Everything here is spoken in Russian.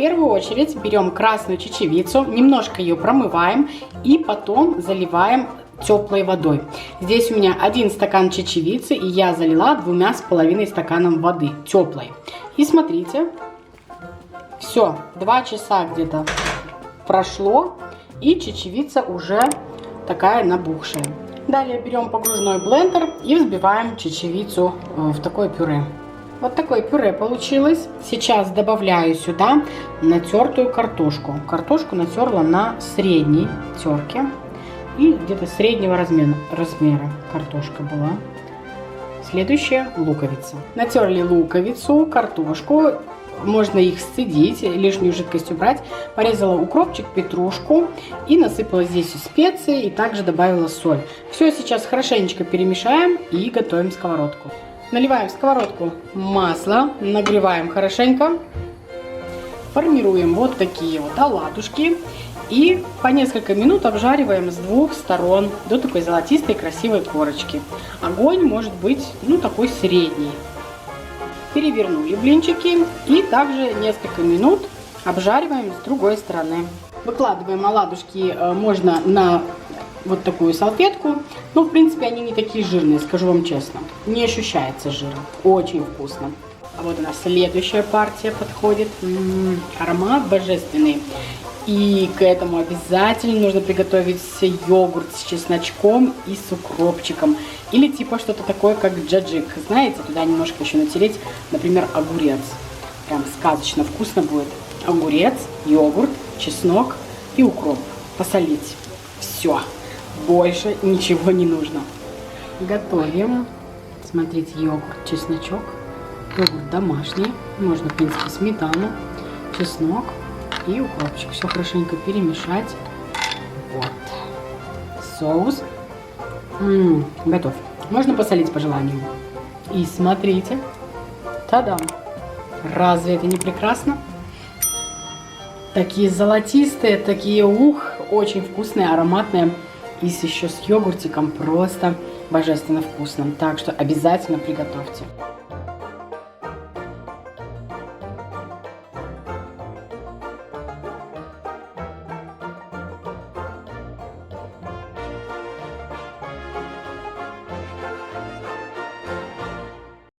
первую очередь берем красную чечевицу, немножко ее промываем и потом заливаем теплой водой. Здесь у меня 1 стакан чечевицы, и я залила 2,5 стаканом воды теплой. И смотрите, все, 2 часа где-то прошло, и чечевица уже такая набухшая. Далее берем погружной блендер и взбиваем чечевицу в такое пюре. Вот такое пюре получилось. Сейчас добавляю сюда натертую картошку. Картошку натерла на средней терке. И где-то среднего размера картошка была. Следующая луковица. Натерли луковицу, картошку. Можно их сцедить, лишнюю жидкость убрать. Порезала укропчик, петрушку и насыпала здесь специи, и также добавила соль. Все сейчас хорошенечко перемешаем и готовим сковородку. Наливаем в сковородку масло, нагреваем хорошенько, формируем вот такие вот оладушки и по несколько минут обжариваем с 2 сторон до такой золотистой красивой корочки. Огонь может быть, такой средний. Перевернули блинчики и также несколько минут обжариваем с другой стороны. Выкладываем оладушки можно на вот такую салфетку. Но, в принципе, они не такие жирные, скажу вам честно. Не ощущается жира. Очень вкусно. А вот у нас следующая партия подходит. Аромат божественный. И к этому обязательно нужно приготовить йогурт с чесночком и с укропчиком. Или типа что-то такое, как джаджик. Знаете, туда немножко еще натереть, например, огурец. Прям сказочно вкусно будет. Огурец, йогурт, чеснок и укроп. Посолить. Все. Больше ничего не нужно. Готовим. Смотрите, йогурт, чесночок. Йогурт домашний. Можно, в принципе, сметану, чеснок и укропчик. Все хорошенько перемешать. Вот. Соус. Готов. Можно посолить по желанию. И смотрите. Та-дам! Разве это не прекрасно? Такие золотистые, такие очень вкусные, ароматные. И еще с йогуртиком просто божественно вкусно. Так что обязательно приготовьте.